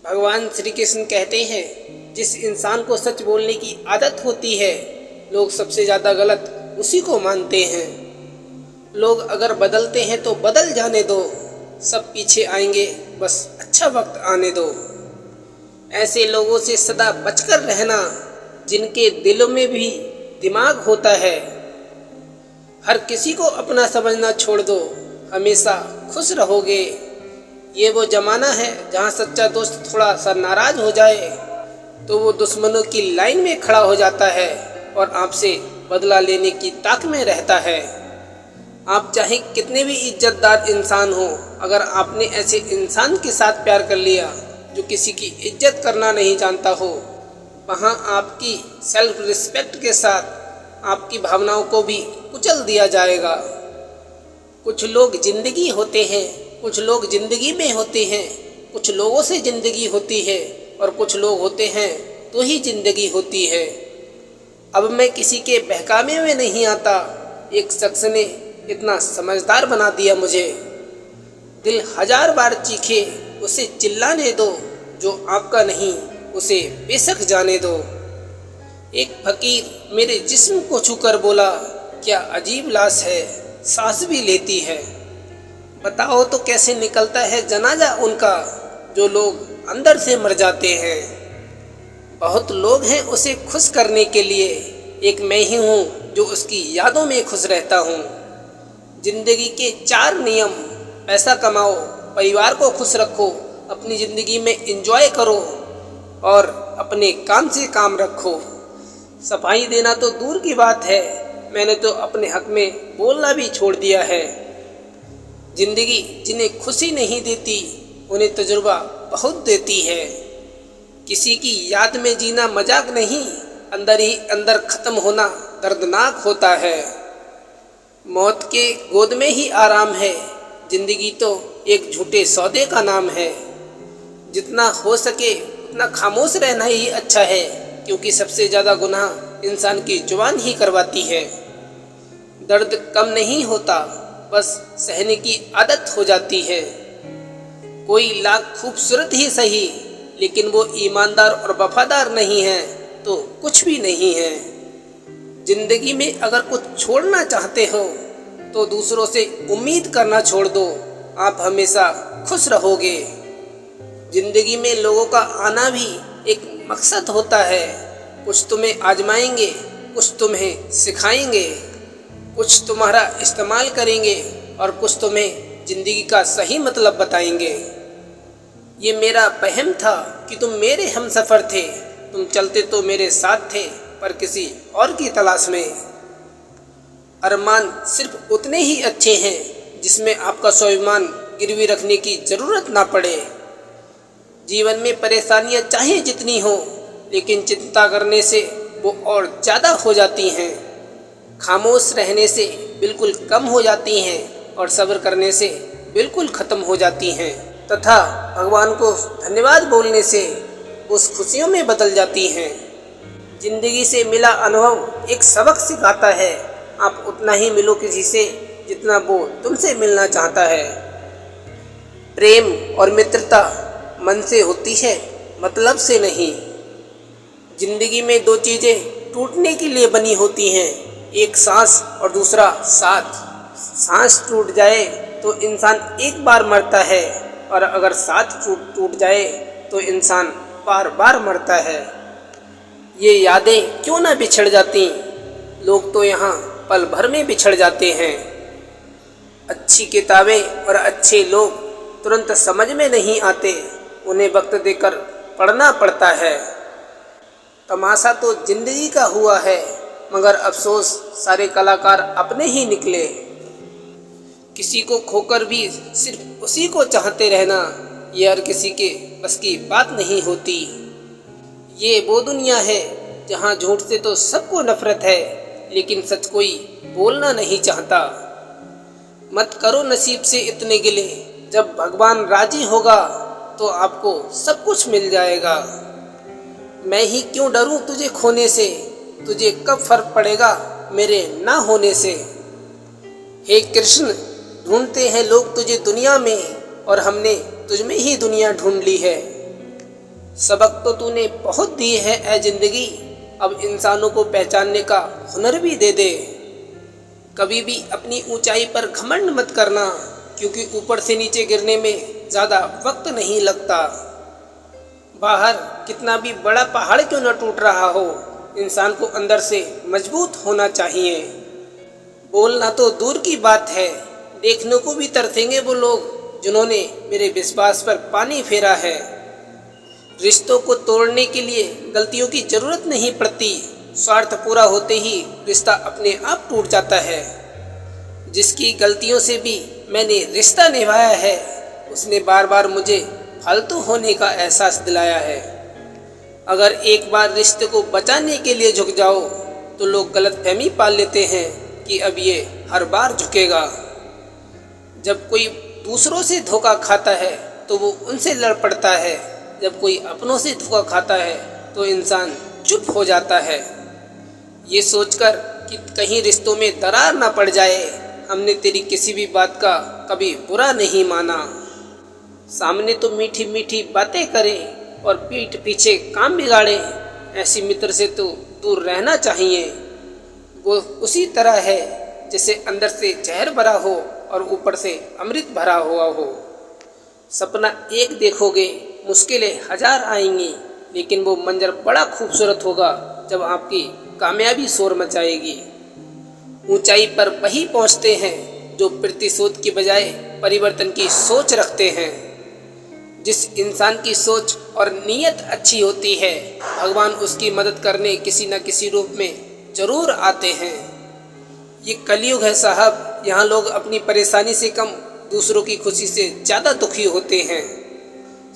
भगवान श्री कृष्ण कहते हैं, जिस इंसान को सच बोलने की आदत होती है, लोग सबसे ज़्यादा गलत उसी को मानते हैं। लोग अगर बदलते हैं तो बदल जाने दो, सब पीछे आएंगे, बस अच्छा वक्त आने दो। ऐसे लोगों से सदा बचकर रहना, जिनके दिलों में भी दिमाग होता है। हर किसी को अपना समझना छोड़ दो, हमेशा खुश रहोगे। ये वो ज़माना है जहाँ सच्चा दोस्त थोड़ा सा नाराज़ हो जाए तो वो दुश्मनों की लाइन में खड़ा हो जाता है और आपसे बदला लेने की ताक में रहता है। आप चाहे कितने भी इज्जतदार इंसान हो, अगर आपने ऐसे इंसान के साथ प्यार कर लिया जो किसी की इज्जत करना नहीं जानता हो, वहाँ आपकी सेल्फ रिस्पेक्ट के साथ आपकी भावनाओं को भी कुचल दिया जाएगा। कुछ लोग जिंदगी होते हैं, कुछ लोग जिंदगी में होते हैं, कुछ लोगों से जिंदगी होती है और कुछ लोग होते हैं तो ही जिंदगी होती है। अब मैं किसी के बहकावे में नहीं आता, एक शख्स ने इतना समझदार बना दिया मुझे। दिल 1000 बार चीखे, उसे चिल्लाने दो, जो आपका नहीं उसे बेशक जाने दो। एक फकीर मेरे जिस्म को छूकर बोला, क्या अजीब लाश है, सांस भी लेती है। बताओ तो कैसे निकलता है जनाजा उनका, जो लोग अंदर से मर जाते हैं। बहुत लोग हैं उसे खुश करने के लिए, एक मैं ही हूँ जो उसकी यादों में खुश रहता हूँ। जिंदगी के 4 नियम: पैसा कमाओ, परिवार को खुश रखो, अपनी ज़िंदगी में एंजॉय करो और अपने काम से काम रखो। सफाई देना तो दूर की बात है, मैंने तो अपने हक में बोलना भी छोड़ दिया है। जिंदगी जिन्हें खुशी नहीं देती, उन्हें तजुर्बा बहुत देती है। किसी की याद में जीना मजाक नहीं, अंदर ही अंदर ख़त्म होना दर्दनाक होता है। मौत के गोद में ही आराम है, जिंदगी तो एक झूठे सौदे का नाम है। जितना हो सके उतना खामोश रहना ही अच्छा है, क्योंकि सबसे ज़्यादा गुनाह इंसान की जुबान ही करवाती है। दर्द कम नहीं होता, बस सहने की आदत हो जाती है। कोई लाख खूबसूरत ही सही, लेकिन वो ईमानदार और वफादार नहीं है तो कुछ भी नहीं है। जिंदगी में अगर कुछ छोड़ना चाहते हो तो दूसरों से उम्मीद करना छोड़ दो, आप हमेशा खुश रहोगे। जिंदगी में लोगों का आना भी एक मकसद होता है। कुछ तुम्हें आजमाएंगे, कुछ तुम्हें सिखाएंगे, कुछ तुम्हारा इस्तेमाल करेंगे और कुछ तुम्हें ज़िंदगी का सही मतलब बताएंगे। ये मेरा वहम था कि तुम मेरे हमसफ़र थे, तुम चलते तो मेरे साथ थे पर किसी और की तलाश में। अरमान सिर्फ उतने ही अच्छे हैं जिसमें आपका स्वाभिमान गिरवी रखने की ज़रूरत ना पड़े। जीवन में परेशानियां चाहे जितनी हो, लेकिन चिंता करने से वो और ज़्यादा हो जाती हैं। खामोश रहने से बिल्कुल कम हो जाती हैं और सब्र करने से बिल्कुल ख़त्म हो जाती हैं, तथा भगवान को धन्यवाद बोलने से उस खुशियों में बदल जाती हैं। जिंदगी से मिला अनुभव एक सबक सिखाता है, आप उतना ही मिलो किसी से जितना वो तुमसे मिलना चाहता है। प्रेम और मित्रता मन से होती है, मतलब से नहीं। जिंदगी में 2 चीज़ें टूटने के लिए बनी होती हैं, एक सांस और दूसरा साथ। सांस टूट जाए तो इंसान एक बार मरता है, और अगर साथ टूट जाए तो इंसान बार बार मरता है। ये यादें क्यों ना बिछड़ जाती, लोग तो यहाँ पल भर में बिछड़ जाते हैं। अच्छी किताबें और अच्छे लोग तुरंत समझ में नहीं आते, उन्हें वक्त देकर पढ़ना पड़ता है। तमाशा तो जिंदगी का हुआ है, मगर अफसोस सारे कलाकार अपने ही निकले। किसी को खोकर भी सिर्फ उसी को चाहते रहना, ये हर किसी के बस की बात नहीं होती। ये वो दुनिया है जहाँ झूठ से तो सबको नफरत है, लेकिन सच कोई बोलना नहीं चाहता। मत करो नसीब से इतने गिले, जब भगवान राजी होगा तो आपको सब कुछ मिल जाएगा। मैं ही क्यों डरूं तुझे खोने से, तुझे कब फर्क पड़ेगा मेरे ना होने से। हे कृष्ण, ढूंढते हैं लोग तुझे दुनिया में, और हमने तुझ में ही दुनिया ढूंढ ली है। सबक तो तूने बहुत दिए है ऐ जिंदगी, अब इंसानों को पहचानने का हुनर भी दे दे। कभी भी अपनी ऊंचाई पर घमंड मत करना, क्योंकि ऊपर से नीचे गिरने में ज़्यादा वक्त नहीं लगता। बाहर कितना भी बड़ा पहाड़ क्यों न टूट रहा हो, इंसान को अंदर से मजबूत होना चाहिए। बोलना तो दूर की बात है, देखने को भी तरसेंगे वो लोग जिन्होंने मेरे विश्वास पर पानी फेरा है। रिश्तों को तोड़ने के लिए गलतियों की जरूरत नहीं पड़ती, स्वार्थ पूरा होते ही रिश्ता अपने आप टूट जाता है। जिसकी गलतियों से भी मैंने रिश्ता निभाया है, उसने बार बार मुझे फालतू होने का एहसास दिलाया है। अगर एक बार रिश्ते को बचाने के लिए झुक जाओ तो लोग गलतफहमी पाल लेते हैं कि अब ये हर बार झुकेगा। जब कोई दूसरों से धोखा खाता है तो वो उनसे लड़ पड़ता है, जब कोई अपनों से धोखा खाता है तो इंसान चुप हो जाता है। ये सोचकर कि कहीं रिश्तों में दरार ना पड़ जाए, हमने तेरी किसी भी बात का कभी बुरा नहीं माना। सामने तो मीठी मीठी बातें करे और पीठ पीछे काम बिगाड़े, ऐसी मित्र से तो दूर रहना चाहिए। वो उसी तरह है जैसे अंदर से जहर भरा हो और ऊपर से अमृत भरा हुआ हो। सपना एक देखोगे, मुश्किलें हजार आएंगी, लेकिन वो मंजर बड़ा खूबसूरत होगा जब आपकी कामयाबी शोर मचाएगी। ऊंचाई पर वही पहुंचते हैं जो प्रतिशोध की बजाय परिवर्तन की सोच रखते हैं। जिस इंसान की सोच और नीयत अच्छी होती है, भगवान उसकी मदद करने किसी न किसी रूप में जरूर आते हैं। ये कलयुग है साहब, यहाँ लोग अपनी परेशानी से कम दूसरों की खुशी से ज़्यादा दुखी होते हैं।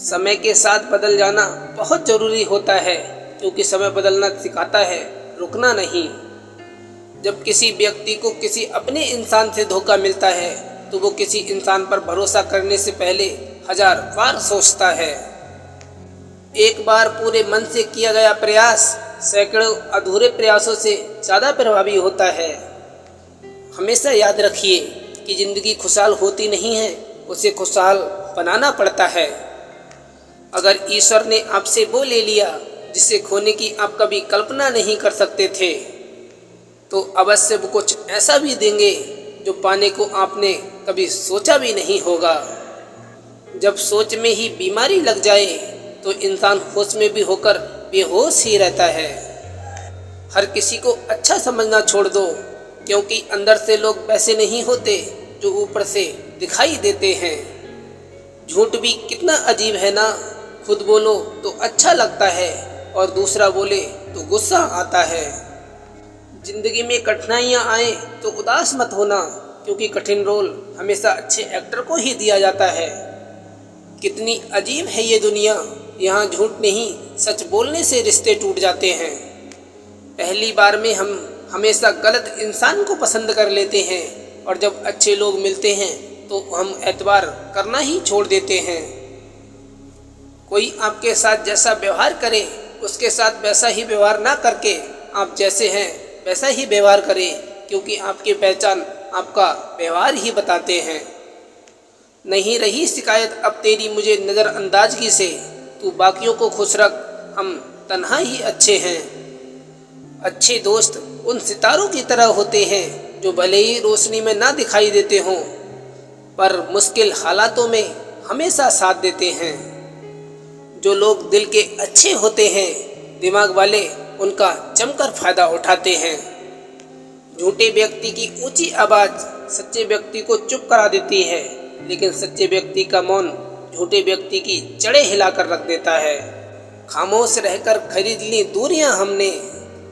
समय के साथ बदल जाना बहुत ज़रूरी होता है, क्योंकि समय बदलना सिखाता है, रुकना नहीं। जब किसी व्यक्ति को किसी अपने इंसान से धोखा मिलता है तो वो किसी इंसान पर भरोसा करने से पहले हजार बार सोचता है। एक बार पूरे मन से किया गया प्रयास सैकड़ों अधूरे प्रयासों से ज़्यादा प्रभावी होता है। हमेशा याद रखिए कि ज़िंदगी खुशहाल होती नहीं है, उसे खुशहाल बनाना पड़ता है। अगर ईश्वर ने आपसे वो ले लिया जिसे खोने की आप कभी कल्पना नहीं कर सकते थे, तो अवश्य वो कुछ ऐसा भी देंगे जो पाने को आपने कभी सोचा भी नहीं होगा। जब सोच में ही बीमारी लग जाए तो इंसान होश में भी होकर बेहोश ही रहता है। हर किसी को अच्छा समझना छोड़ दो, क्योंकि अंदर से लोग वैसे नहीं होते जो ऊपर से दिखाई देते हैं। झूठ भी कितना अजीब है ना, खुद बोलो तो अच्छा लगता है और दूसरा बोले तो गुस्सा आता है। जिंदगी में कठिनाइयाँ आए तो उदास मत होना, क्योंकि कठिन रोल हमेशा अच्छे एक्टर को ही दिया जाता है। कितनी अजीब है ये दुनिया, यहाँ झूठ नहीं सच बोलने से रिश्ते टूट जाते हैं। पहली बार में हम हमेशा गलत इंसान को पसंद कर लेते हैं, और जब अच्छे लोग मिलते हैं तो हम एतबार करना ही छोड़ देते हैं। कोई आपके साथ जैसा व्यवहार करे, उसके साथ वैसा ही व्यवहार ना करके आप जैसे हैं वैसा ही व्यवहार करें, क्योंकि आपकी पहचान आपका व्यवहार ही बताते हैं। नहीं रही शिकायत अब तेरी मुझे नज़रअंदाजगी से, तू बाकियों को खुश रख, हम तन्हा ही अच्छे हैं। अच्छे दोस्त उन सितारों की तरह होते हैं जो भले ही रोशनी में ना दिखाई देते हों, पर मुश्किल हालातों में हमेशा साथ देते हैं। जो लोग दिल के अच्छे होते हैं, दिमाग वाले उनका जमकर फायदा उठाते हैं। झूठे व्यक्ति की ऊंची आवाज़ सच्चे व्यक्ति को चुप करा देती है, लेकिन सच्चे व्यक्ति का मौन झूठे व्यक्ति की जड़ें हिलाकर रख देता है। खामोश रहकर खरीद ली दूरियां हमने,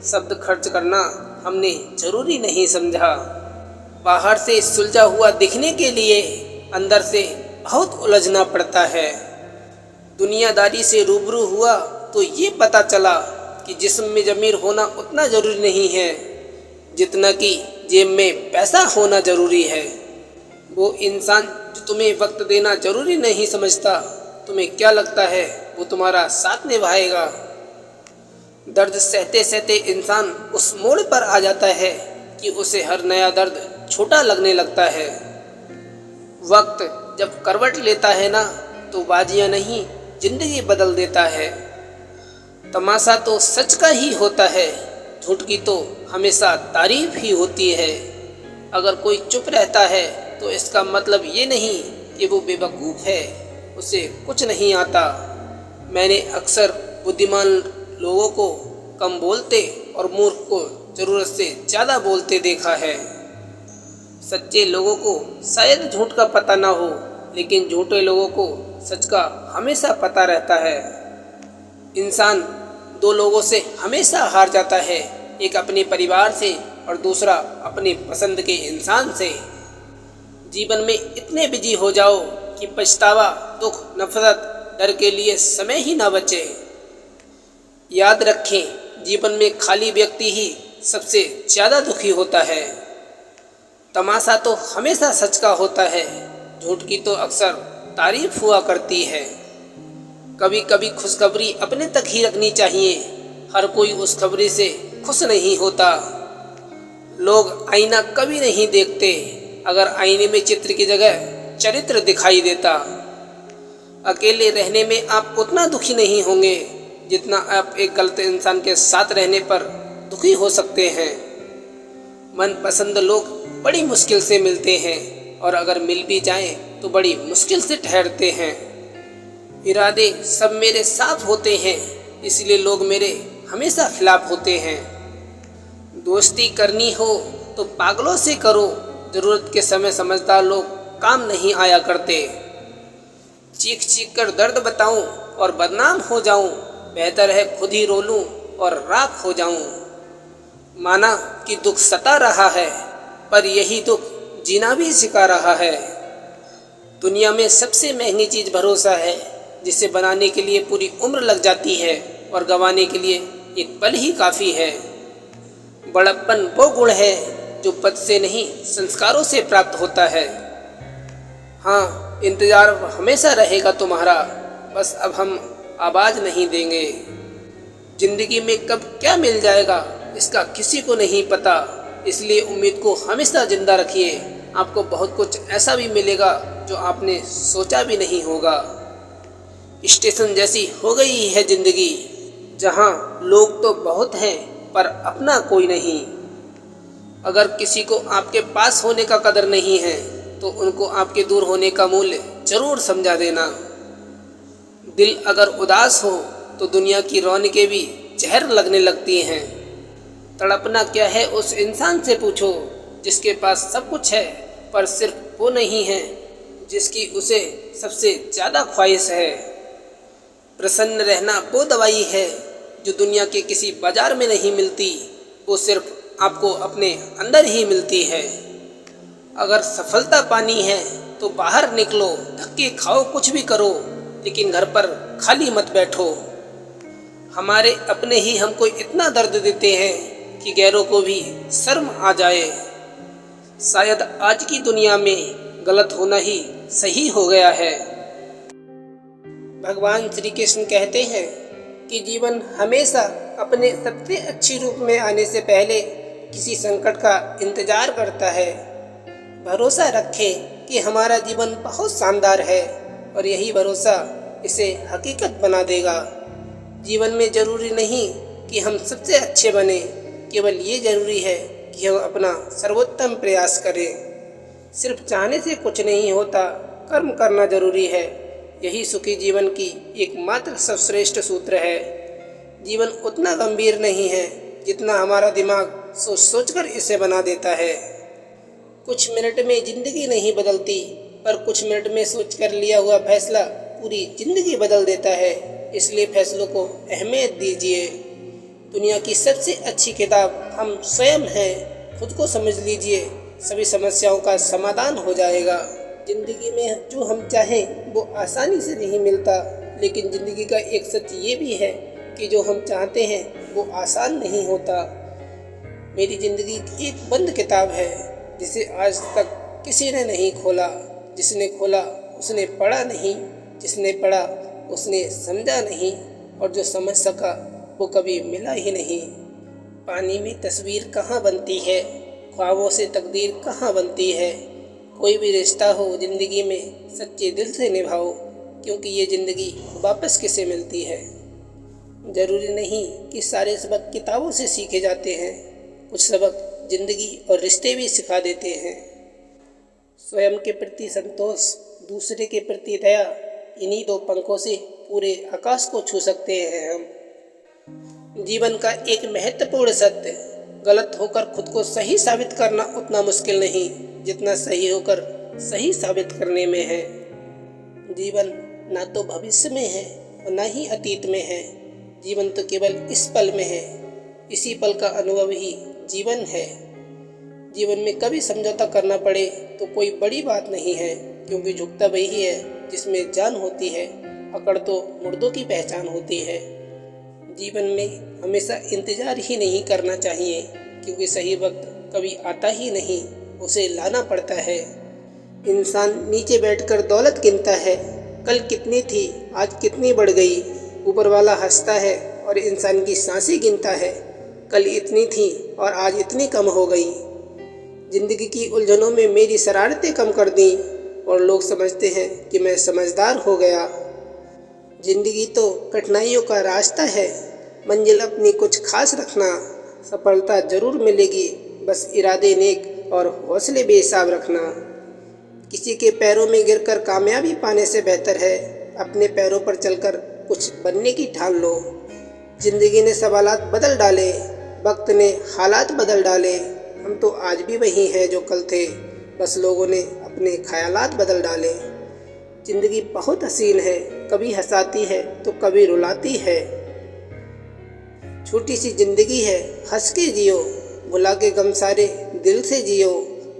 शब्द खर्च करना हमने जरूरी नहीं समझा। बाहर से सुलझा हुआ दिखने के लिए अंदर से बहुत उलझना पड़ता है। दुनियादारी से रूबरू हुआ तो ये पता चला कि जिस्म में ज़मीर होना उतना ज़रूरी नहीं है जितना कि जेब में पैसा होना ज़रूरी है। वो इंसान जो तुम्हें वक्त देना ज़रूरी नहीं समझता, तुम्हें क्या लगता है वो तुम्हारा साथ निभाएगा? दर्द सहते सहते इंसान उस मोड़ पर आ जाता है कि उसे हर नया दर्द छोटा लगने लगता है। वक्त जब करवट लेता है ना, तो बाजियाँ नहीं ज़िंदगी बदल देता है। तमाशा तो सच का ही होता है, झूठ की तो हमेशा तारीफ ही होती है। अगर कोई चुप रहता है तो इसका मतलब ये नहीं कि वो बेवकूफ़ है, उसे कुछ नहीं आता। मैंने अक्सर बुद्धिमान लोगों को कम बोलते और मूर्ख को ज़रूरत से ज़्यादा बोलते देखा है। सच्चे लोगों को शायद झूठ का पता ना हो, लेकिन झूठे लोगों को सच का हमेशा पता रहता है। इंसान दो लोगों से हमेशा हार जाता है, एक अपने परिवार से और दूसरा अपनी पसंद के इंसान से। जीवन में इतने बिजी हो जाओ कि पछतावा, दुख, नफरत, डर के लिए समय ही ना बचे। याद रखें, जीवन में खाली व्यक्ति ही सबसे ज़्यादा दुखी होता है। तमाशा तो हमेशा सच का होता है, झूठ की तो अक्सर तारीफ हुआ करती है। कभी कभी खुशखबरी अपने तक ही रखनी चाहिए, हर कोई उस खबरी से खुश नहीं होता। लोग आईना कभी नहीं देखते, अगर आईने में चित्र की जगह चरित्र दिखाई देता। अकेले रहने में आप उतना दुखी नहीं होंगे जितना आप एक गलत इंसान के साथ रहने पर दुखी हो सकते हैं। मनपसंद लोग बड़ी मुश्किल से मिलते हैं और अगर मिल भी जाएं तो बड़ी मुश्किल से ठहरते हैं। इरादे सब मेरे साफ होते हैं, इसलिए लोग मेरे हमेशा खिलाफ होते हैं। दोस्ती करनी हो तो पागलों से करो, ज़रूरत के समय समझदार लोग काम नहीं आया करते। चीख चीख कर दर्द बताऊं और बदनाम हो जाऊं, बेहतर है खुद ही रो लूं और राख हो जाऊं। माना कि दुख सता रहा है, पर यही दुख जीना भी सिखा रहा है। दुनिया में सबसे महंगी चीज़ भरोसा है, जिसे बनाने के लिए पूरी उम्र लग जाती है और गंवाने के लिए एक पल ही काफ़ी है। बड़प्पन वो गुण है जो पद से नहीं संस्कारों से प्राप्त होता है। हाँ, इंतज़ार हमेशा रहेगा तुम्हारा, बस अब हम आवाज़ नहीं देंगे। ज़िंदगी में कब क्या मिल जाएगा इसका किसी को नहीं पता, इसलिए उम्मीद को हमेशा ज़िंदा रखिए। आपको बहुत कुछ ऐसा भी मिलेगा जो आपने सोचा भी नहीं होगा। स्टेशन जैसी हो गई है ज़िंदगी, जहाँ लोग तो बहुत हैं पर अपना कोई नहीं। अगर किसी को आपके पास होने का कदर नहीं है तो उनको आपके दूर होने का मूल्य जरूर समझा देना। दिल अगर उदास हो तो दुनिया की रौनकें भी जहर लगने लगती हैं। तड़पना क्या है उस इंसान से पूछो जिसके पास सब कुछ है, पर सिर्फ वो नहीं है जिसकी उसे सबसे ज़्यादा ख्वाहिश है। प्रसन्न रहना वो दवाई है जो दुनिया के किसी बाजार में नहीं मिलती, वो सिर्फ आपको अपने अंदर ही मिलती है। अगर सफलता पानी है तो बाहर निकलो, धक्के खाओ, कुछ भी करो, लेकिन घर पर खाली मत बैठो। हमारे अपने ही हमको इतना दर्द देते हैं कि गैरों को भी शर्म आ जाए। शायद आज की दुनिया में गलत होना ही सही हो गया है। भगवान श्री कृष्ण कहते हैं कि जीवन हमेशा अपने सबसे अच्छी रूप में आने से पहले किसी संकट का इंतजार करता है। भरोसा रखें कि हमारा जीवन बहुत शानदार है और यही भरोसा इसे हकीकत बना देगा। जीवन में ज़रूरी नहीं कि हम सबसे अच्छे बने, केवल ये ज़रूरी है कि हम अपना सर्वोत्तम प्रयास करें। सिर्फ चाहने से कुछ नहीं होता, कर्म करना ज़रूरी है। यही सुखी जीवन की एकमात्र सर्वश्रेष्ठ सूत्र है। जीवन उतना गंभीर नहीं है जितना हमारा दिमाग सोच सोचकर इसे बना देता है। कुछ मिनट में ज़िंदगी नहीं बदलती, पर कुछ मिनट में सोचकर लिया हुआ फैसला पूरी ज़िंदगी बदल देता है। इसलिए फैसलों को अहमियत दीजिए। दुनिया की सबसे अच्छी किताब हम स्वयं हैं। खुद को समझ लीजिए, सभी समस्याओं का समाधान हो जाएगा। ज़िंदगी में जो हम चाहें वो आसानी से नहीं मिलता, लेकिन ज़िंदगी का एक सच ये भी है कि जो हम चाहते हैं वो आसान नहीं होता। मेरी ज़िंदगी की एक बंद किताब है जिसे आज तक किसी ने नहीं खोला। जिसने खोला उसने पढ़ा नहीं, जिसने पढ़ा उसने समझा नहीं, और जो समझ सका वो कभी मिला ही नहीं। पानी में तस्वीर कहाँ बनती है, ख्वाबों से तकदीर कहाँ बनती है। कोई भी रिश्ता हो ज़िंदगी में सच्चे दिल से निभाओ, क्योंकि ये ज़िंदगी वापस किसे मिलती है। जरूरी नहीं कि सारे सबक किताबों से सीखे जाते हैं, कुछ सबक जिंदगी और रिश्ते भी सिखा देते हैं। स्वयं के प्रति संतोष, दूसरे के प्रति दया, इन्हीं दो पंखों से पूरे आकाश को छू सकते हैं हम। जीवन का एक महत्वपूर्ण सत्य, गलत होकर खुद को सही साबित करना उतना मुश्किल नहीं जितना सही होकर सही साबित करने में है। जीवन ना तो भविष्य में है और ना ही अतीत में है, जीवन तो केवल इस पल में है। इसी पल का अनुभव ही जीवन है। जीवन में कभी समझौता करना पड़े तो कोई बड़ी बात नहीं है, क्योंकि झुकता वही है जिसमें जान होती है, अकड़ तो मुर्दों की पहचान होती है। जीवन में हमेशा इंतजार ही नहीं करना चाहिए, क्योंकि सही वक्त कभी आता ही नहीं, उसे लाना पड़ता है। इंसान नीचे बैठकर दौलत गिनता है, कल कितनी थी आज कितनी बढ़ गई। ऊपर वाला हंसता है और इंसान की सांसें गिनता है, कल इतनी थी और आज इतनी कम हो गई। जिंदगी की उलझनों में मेरी शरारतें कम कर दी और लोग समझते हैं कि मैं समझदार हो गया। जिंदगी तो कठिनाइयों का रास्ता है, मंजिल अपनी कुछ खास रखना। सफलता जरूर मिलेगी, बस इरादे नेक और हौसले बेहिसाब रखना। किसी के पैरों में गिरकर कामयाबी पाने से बेहतर है अपने पैरों पर चलकर कुछ बनने की ठान लो। जिंदगी ने सवालात बदल डाले, वक्त ने हालात बदल डाले। हम तो आज भी वही हैं जो कल थे, बस लोगों ने अपने ख्यालात बदल डाले। जिंदगी बहुत हसीन है, कभी हंसाती है तो कभी रुलाती है। छोटी सी जिंदगी है, हंस के जियो, भुला के गम सारे दिल से जियो।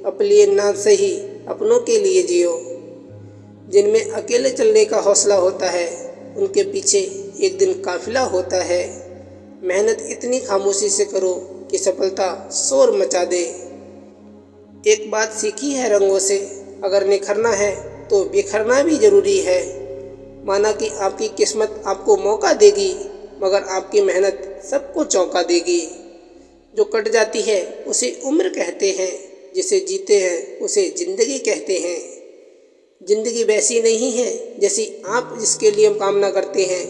अपने लिए ना सही अपनों के लिए जियो। जिनमें अकेले चलने का हौसला होता है, उनके पीछे एक दिन काफिला होता है। मेहनत इतनी खामोशी से करो कि सफलता शोर मचा दे। एक बात सीखी है रंगों से, अगर निखरना है तो बिखरना भी जरूरी है। माना कि आपकी किस्मत आपको मौका देगी, मगर आपकी मेहनत सबको चौंका देगी। जो कट जाती है उसे उम्र कहते हैं, जिसे जीते हैं उसे जिंदगी कहते हैं। जिंदगी वैसी नहीं है जैसी आप जिसके लिए कामना करते हैं,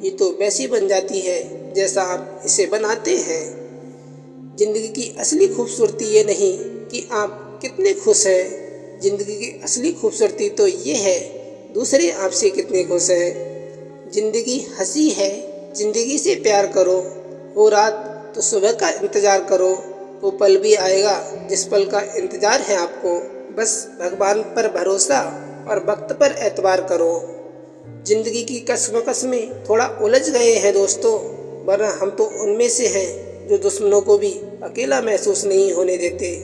ये तो वैसी बन जाती है जैसा आप इसे बनाते हैं। जिंदगी की असली खूबसूरती ये नहीं कि आप कितने खुश हैं, जिंदगी की असली खूबसूरती तो ये है दूसरे आपसे कितने खुश हैं। जिंदगी हंसी है, जिंदगी से प्यार करो। हो रात तो सुबह का इंतजार करो, वो पल भी आएगा जिस पल का इंतजार है आपको। बस भगवान पर भरोसा और वक्त पर एतबार करो। जिंदगी की कश्मकश में थोड़ा उलझ गए हैं दोस्तों, वरना हम तो उनमें से हैं जो दुश्मनों को भी अकेला महसूस नहीं होने देते।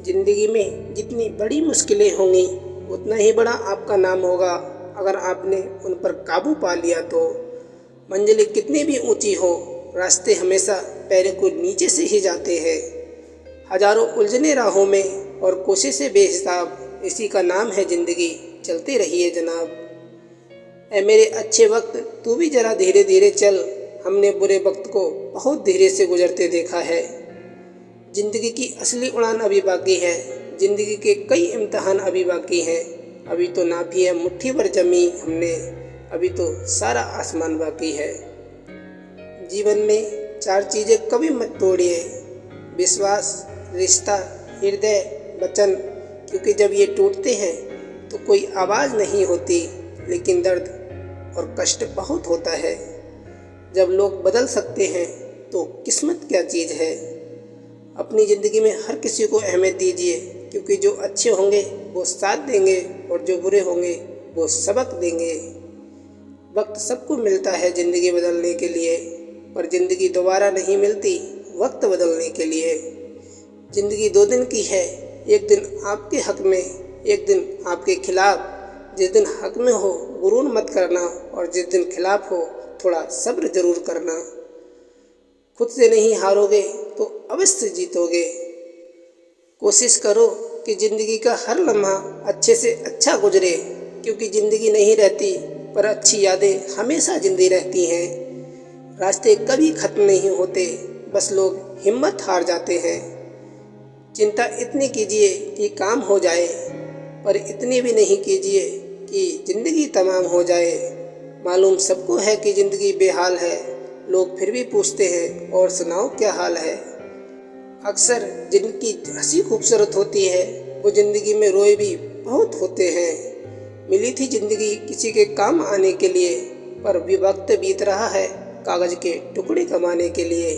जिंदगी में जितनी बड़ी मुश्किलें होंगी उतना ही बड़ा आपका नाम होगा, अगर आपने उन पर काबू पा लिया तो। मंजिलें कितनी भी ऊंची हो, रास्ते हमेशा पैरों को नीचे से ही जाते हैं। हजारों उलझने राहों में और कोशिशें बेहिसाब, इसी का नाम है जिंदगी। चलते रहिए जनाब। ऐ मेरे अच्छे वक्त तू भी जरा धीरे धीरे चल, हमने बुरे वक्त को बहुत धीरे से गुजरते देखा है। जिंदगी की असली उड़ान अभी बाकी है, जिंदगी के कई इम्तिहान अभी बाकी हैं। अभी तो नापी है मुट्ठी भर जमी हमने, अभी तो सारा आसमान बाकी है। जीवन में 4 चीज़ें कभी मत तोड़िए, विश्वास, रिश्ता, हृदय, वचन। क्योंकि जब ये टूटते हैं तो कोई आवाज़ नहीं होती, लेकिन दर्द और कष्ट बहुत होता है। जब लोग बदल सकते हैं तो किस्मत क्या चीज़ है। अपनी ज़िंदगी में हर किसी को अहमियत दीजिए, क्योंकि जो अच्छे होंगे वो साथ देंगे और जो बुरे होंगे वो सबक देंगे। वक्त सबको मिलता है ज़िंदगी बदलने के लिए, पर ज़िंदगी दोबारा नहीं मिलती वक्त बदलने के लिए। ज़िंदगी 2 दिन की है, एक दिन आपके हक में, एक दिन आपके खिलाफ। जिस दिन हक में हो गुरूर मत करना, और जिस दिन खिलाफ हो थोड़ा सब्र जरूर करना। खुद से नहीं हारोगे तो अवश्य जीतोगे। कोशिश करो कि ज़िंदगी का हर लम्हा अच्छे से अच्छा गुजरे, क्योंकि ज़िंदगी नहीं रहती पर अच्छी यादें हमेशा जिंदी रहती हैं। रास्ते कभी खत्म नहीं होते, बस लोग हिम्मत हार जाते हैं। चिंता इतनी कीजिए कि काम हो जाए, पर इतनी भी नहीं कीजिए कि ज़िंदगी तमाम हो जाए। मालूम सबको है कि ज़िंदगी बेहाल है, लोग फिर भी पूछते हैं और सुनाओ क्या हाल है। अक्सर जिनकी हंसी खूबसूरत होती है वो ज़िंदगी में रोए भी बहुत होते हैं। मिली थी ज़िंदगी किसी के काम आने के लिए, पर भी वक्त बीत रहा है कागज़ के टुकड़े कमाने के लिए।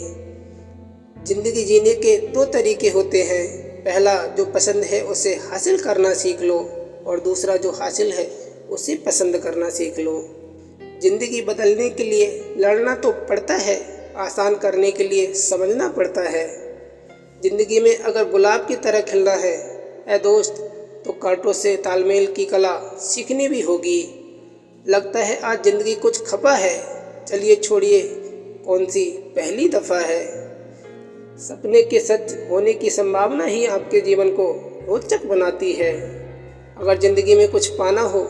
ज़िंदगी जीने के दो तरीके होते हैं, पहला जो पसंद है उसे हासिल करना सीख लो और दूसरा जो हासिल है उसे पसंद करना सीख लो। ज़िंदगी बदलने के लिए लड़ना तो पड़ता है, आसान करने के लिए समझना पड़ता है। ज़िंदगी में अगर गुलाब की तरह खिलना है ऐ दोस्त, तो कांटों से तालमेल की कला सीखनी भी होगी। लगता है आज ज़िंदगी कुछ खपा है, चलिए छोड़िए कौन सी पहली दफ़ा है। सपने के सच होने की संभावना ही आपके जीवन को रोचक बनाती है। अगर ज़िंदगी में कुछ पाना हो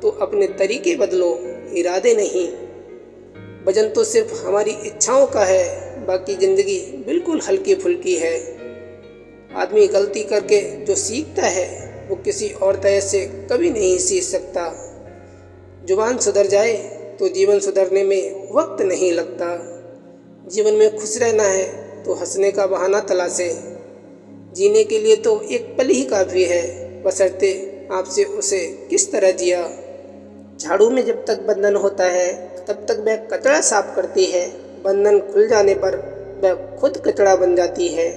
तो अपने तरीके बदलो, इरादे नहीं। वजन तो सिर्फ हमारी इच्छाओं का है, बाकी ज़िंदगी बिल्कुल हल्की फुल्की है। आदमी गलती करके जो सीखता है वो किसी और तरह से कभी नहीं सीख सकता। जुबान सुधर जाए तो जीवन सुधरने में वक्त नहीं लगता। जीवन में खुश रहना है तो हंसने का बहाना तलाशे। जीने के लिए तो एक पल ही काफ़ी है, बशर्ते आपसे उसे किस तरह जिया। झाड़ू में जब तक बंधन होता है तब तक वह कचरा साफ करती है, बंधन खुल जाने पर वह खुद कचरा बन जाती है।